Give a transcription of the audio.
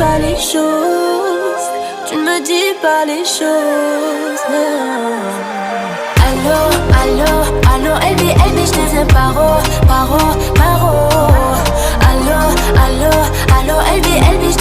pas les choses. Tu ne me dis pas les choses. Non. Allô, allô, allô, LB, je deviens paro, paro, paro. Allô, allô, allô, LB, je